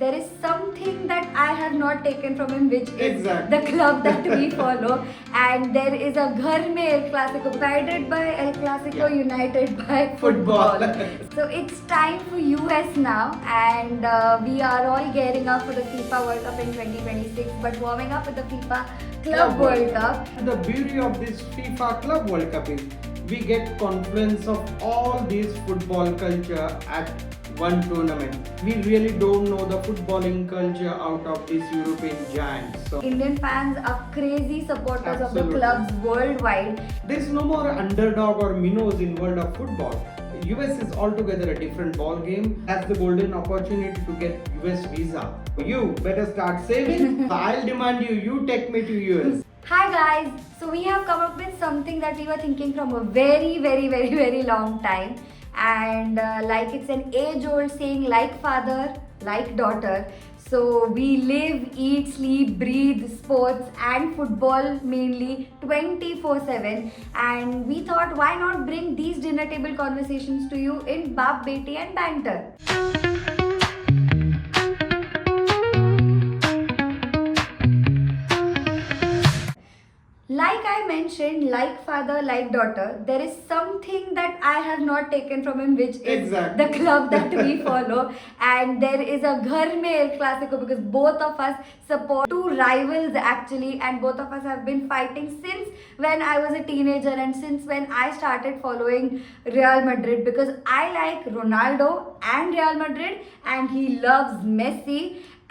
There is something that I have not taken from him, which is Exactly. the club that we follow. And there is a Ghar mein El Clasico, divided by El Clasico, Yeah. united by Football. football. So it's time for US now, and we are all gearing up for the FIFA World Cup in 2026, but warming up with the FIFA Club World Cup. The beauty of this FIFA Club World Cup is we get confluence of all these football culture at one tournament. We really don't know the footballing culture out of these European giants. So Indian fans are crazy supporters of the Absolutely. clubs worldwide. there's no more underdog or minnows in world of football. US is altogether a different ball game. That's the golden opportunity to get US visa. You better start saving. I'll demand you take me to US. Hi guys, so we have come up with something that we were thinking from a very long time, and like it's an age-old saying, like father, like daughter. So we live, eat, sleep, breathe sports and football mainly 24/7, and we thought why not bring these dinner table conversations to you in Baap Beti and Banter. Like I mentioned, like father, like daughter, there is something that I have not taken from him, which is Exactly. the club that we follow. And there is a Ghar mein El Clasico, because both of us support two rivals actually, and both of us have been fighting since when I was a teenager and since when I started following Real Madrid, because I like Ronaldo and Real Madrid, and he loves Messi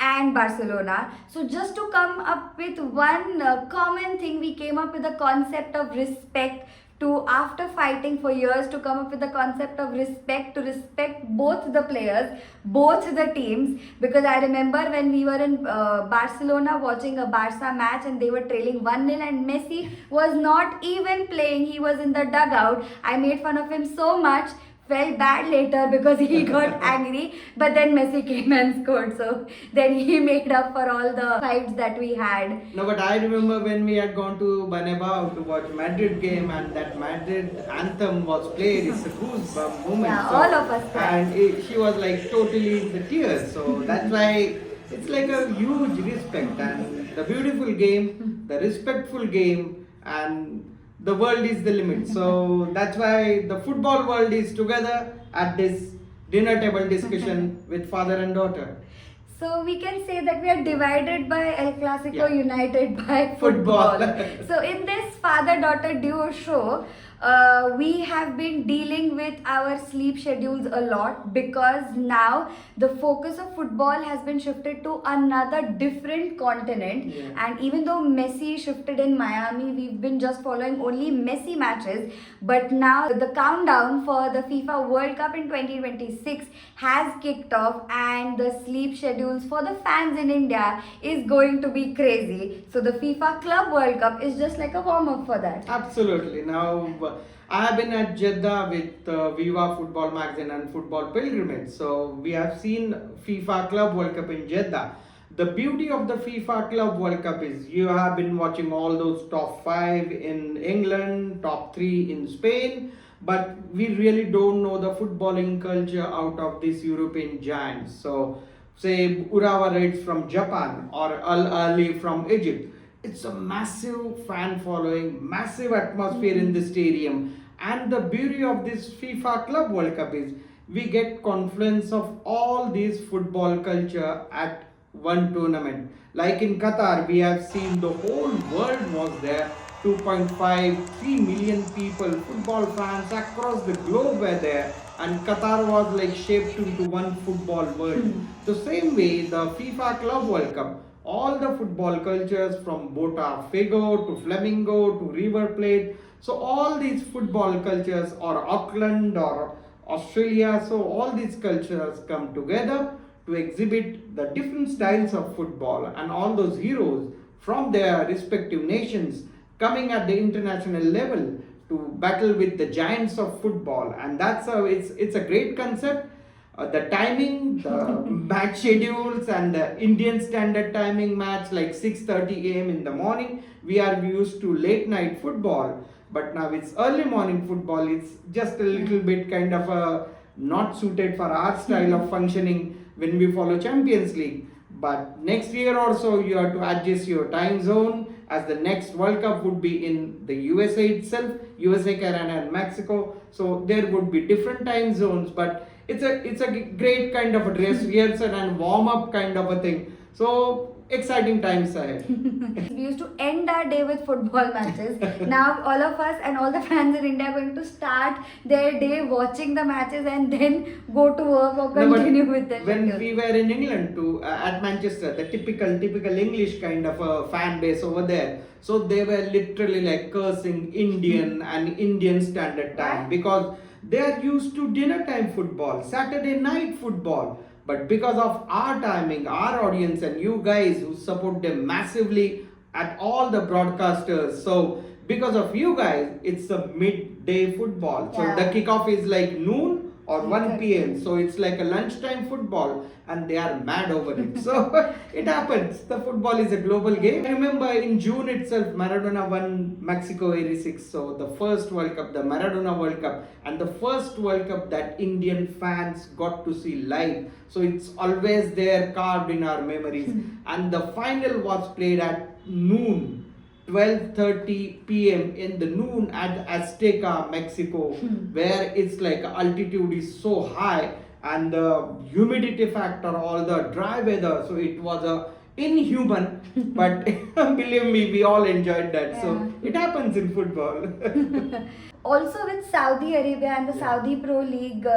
and Barcelona. So just to come up with one common thing, we came up with the concept of respect, to, after fighting for years, to come up with the concept of respect, to respect both the players, both the teams. Because I remember when we were in Barcelona watching a Barca match and they were trailing 1-0 and Messi was not even playing, he was in the dugout. I made fun of him so much, felt bad later because he got angry, but then Messi came and scored, so then he made up for all the fights that we had. No, but I remember when we had gone to Bernabeu to watch Madrid game, and that Madrid anthem was played. It's a goosebump moment. Yeah, all of us cried. And she was like totally in the tears. So that's why it's like a huge respect, and the beautiful game, the respectful game, and the world is the limit. So that's why the football world is together at this dinner table discussion with father and daughter. So we can say that we are divided by El Clasico, Yeah. united by Football. football. So in this father-daughter duo show, we have been dealing with our sleep schedules a lot, because now the focus of football has been shifted to another different continent. Yeah. And even though Messi shifted in Miami, we've been just following only Messi matches. But now the countdown for the FIFA World Cup in 2026 has kicked off, and the sleep schedules for the fans in India is going to be crazy. So the FIFA Club World Cup is just like a warm-up for that. Absolutely. Now, I have been at Jeddah with Viva Football Magazine and Football Pilgrimage. So, we have seen FIFA Club World Cup in Jeddah. The beauty of the FIFA Club World Cup is you have been watching all those top 5 in England, top 3 in Spain, but we really don't know the footballing culture out of these European giants. So, say Urawa Reds from Japan or Al Ali from Egypt. It's a massive fan following, massive atmosphere in the stadium. And the beauty of this FIFA Club World Cup is we get confluence of all these football culture at one tournament. Like in Qatar, we have seen the whole world was there. 2.5, 3 million people, football fans across the globe were there. And Qatar was like shaped into one football world. The same way, the FIFA Club World Cup, all the football cultures from Botafogo to Flamengo to River Plate. So all these football cultures, or Auckland or Australia, so all these cultures come together to exhibit the different styles of football, and all those heroes from their respective nations coming at the international level to battle with the giants of football. And that's how it's a great concept. The timing, the match schedules, and the Indian standard timing match like 6:30 a.m. in the morning. We are used to late night football, but now it's early morning football. It's just a little bit kind of not suited for our style of functioning. when we follow Champions League. But next year also you have to adjust your time zone, as the next World Cup would be in the USA itself, USA, Canada and Mexico. So there would be different time zones, but it's a great kind of a dress rehearsal and warm up kind of a thing. So exciting times ahead. We used to end our day with football matches. Now all of us and all the fans in India are going to start their day watching the matches and then go to work or No, but continue with their when schedule. we were in England too, at Manchester, the typical English kind of a fan base over there. So they were literally like cursing Indian and Indian standard time, Why? because they are used to dinner time football, Saturday night football. But because of our timing, our audience, and you guys who support them massively at all the broadcasters, so because of you guys, it's a midday football. So Yeah. the kickoff is like noon or 1 p.m. Exactly. So it's like a lunchtime football, and they are mad over it. So it happens. The football is a global game. I remember in June itself, Maradona won Mexico 86. So the first World Cup, the Maradona World Cup, and the first World Cup that Indian fans got to see live. So it's always there carved in our memories. And the final was played at noon. 12:30 p.m. in the noon at Azteca, Mexico, where it's like altitude is so high and the humidity factor, all the dry weather, so it was a inhuman, but believe me, we all enjoyed that. So Yeah. it happens in football. Also with Saudi Arabia and the Saudi Pro League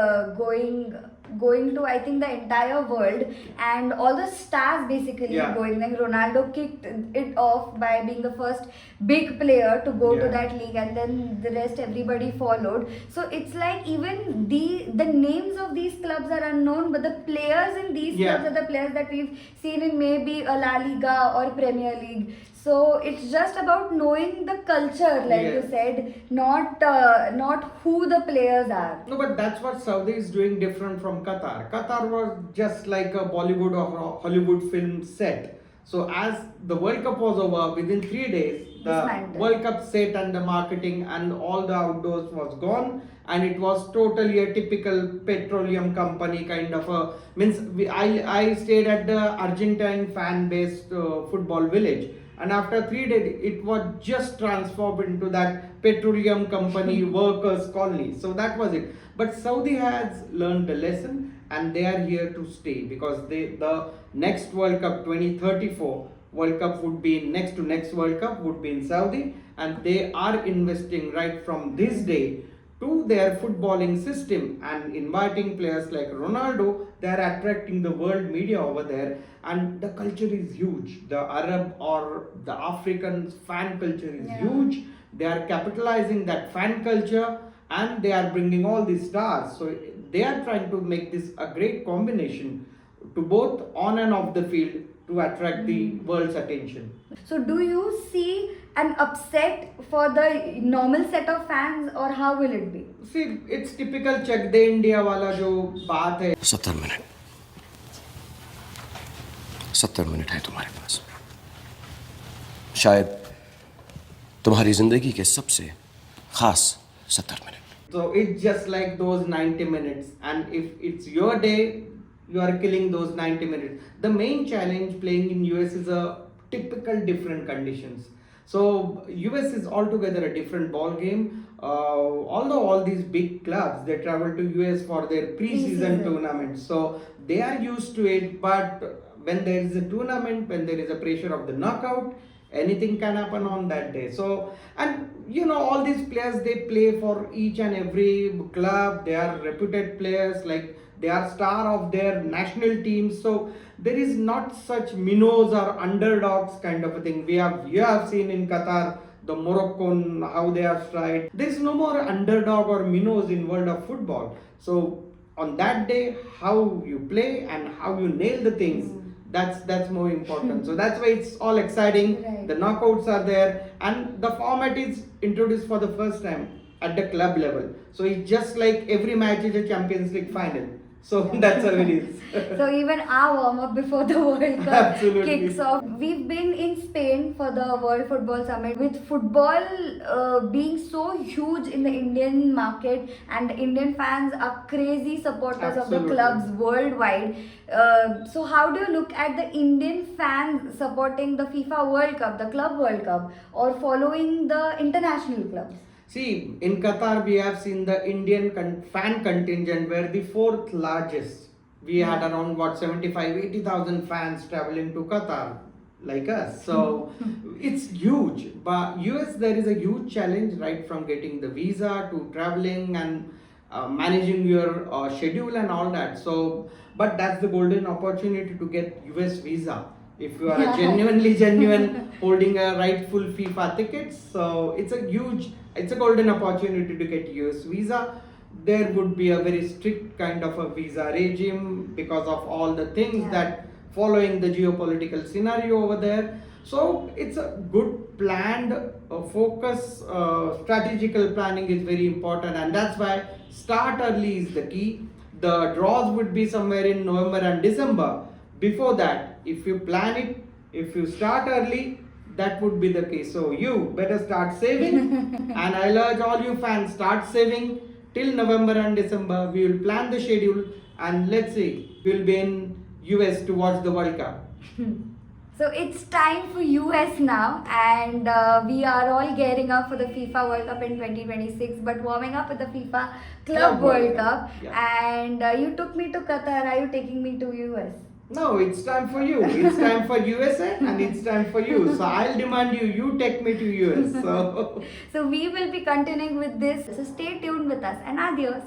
going to, I think, the entire world, and all the stars basically Yeah. going, like Ronaldo kicked it off by being the first big player to go to Yeah. that league, and then the rest everybody followed. So it's like even the names of these clubs are unknown, but the players in these Yeah. clubs are the players that we've seen in maybe a La Liga or Premier League. So it's just about knowing the culture, like Yeah. you said, not who the players are. No, but that's what Saudi is doing different from Qatar. Qatar was just like a Bollywood or a Hollywood film set. So as the World Cup was over, within 3 days, the Dismantled. World Cup set and the marketing and all the outdoors was gone, and it was totally a typical petroleum company kind of a I stayed at the Argentine fan based football village. And after 3 days, it was just transformed into that petroleum company workers colony. So that was it. But Saudi has learned the lesson, and they are here to stay, because the next World Cup 2034 World Cup would be next to next World Cup would be in Saudi, and they are investing right from this day to their footballing system and inviting players like Ronaldo. They are attracting the world media over there, and the culture is huge. The Arab or the African fan culture is Yeah. huge. They are capitalizing that fan culture, and they are bringing all these stars. So they are trying to make this a great combination to both on and off the field to attract the world's attention. So do you see an upset for the normal set of fans, or how will it be? See, it's typical Chak De India वाला जो बात है. 70 minute है तुम्हारे पास, शायद तुम्हारी जिंदगी के सबसे खास 70 minute. So it's just like those 90 minutes, and if it's your day, you are killing those 90 minutes. The main challenge playing in US is a typical different conditions. So US is altogether a different ball game. Although all these big clubs, they travel to US for their pre-season Pre-season. tournaments, so they are used to it. But when there is a tournament, when there is a pressure of the knockout, anything can happen on that day. So, and you know, all these players, they play for each and every club. They are reputed players, like they are star of their national teams. So there is not such minnows or underdogs kind of a thing. You have seen in Qatar the Moroccan, how they have tried. There is no more underdog or minnows in world of football. So on that day, how you play and how you nail the things, that's more important. So that's why it's all exciting. Right. The knockouts are there, and the format is introduced for the first time at the club level. So it's just like every match is a Champions League final. So that's how it is. So even our warm up before the World Cup Absolutely. kicks off. We've been in Spain for the World Football Summit with football being so huge in the Indian market, and the Indian fans are crazy supporters of the Absolutely. clubs worldwide. So how do you look at the Indian fans supporting the FIFA World Cup, the Club World Cup, or following the international clubs? See, in Qatar, we have seen the Indian fan contingent were the fourth largest. We had around 80,000 fans traveling to Qatar, like us. So it's huge. But US, there is a huge challenge, right, from getting the visa to traveling and managing your schedule and all that. So, but that's the golden opportunity to get US visa. If you are a genuine holding a rightful FIFA tickets, so it's a golden opportunity to get US visa. There would be a very strict kind of a visa regime because of all the things that following the geopolitical scenario over there. So it's a good planned focus, strategical planning is very important, and that's why start early is the key. The draws would be somewhere in November and December. Before that, if you plan it, if you start early, that would be the case. So you better start saving, and I'll urge all you fans, start saving till November and December. We will plan the schedule, and let's see, we'll be in US to watch the World Cup. So it's time for US now, and we are all gearing up for the FIFA World Cup in 2026, but warming up with the FIFA Club World Cup. And you took me to Qatar. Are you taking me to US? No, it's time for you. It's time for USA and it's time for you. So I'll demand you take me to US. So So we will be continuing with this. So stay tuned with us, and adios.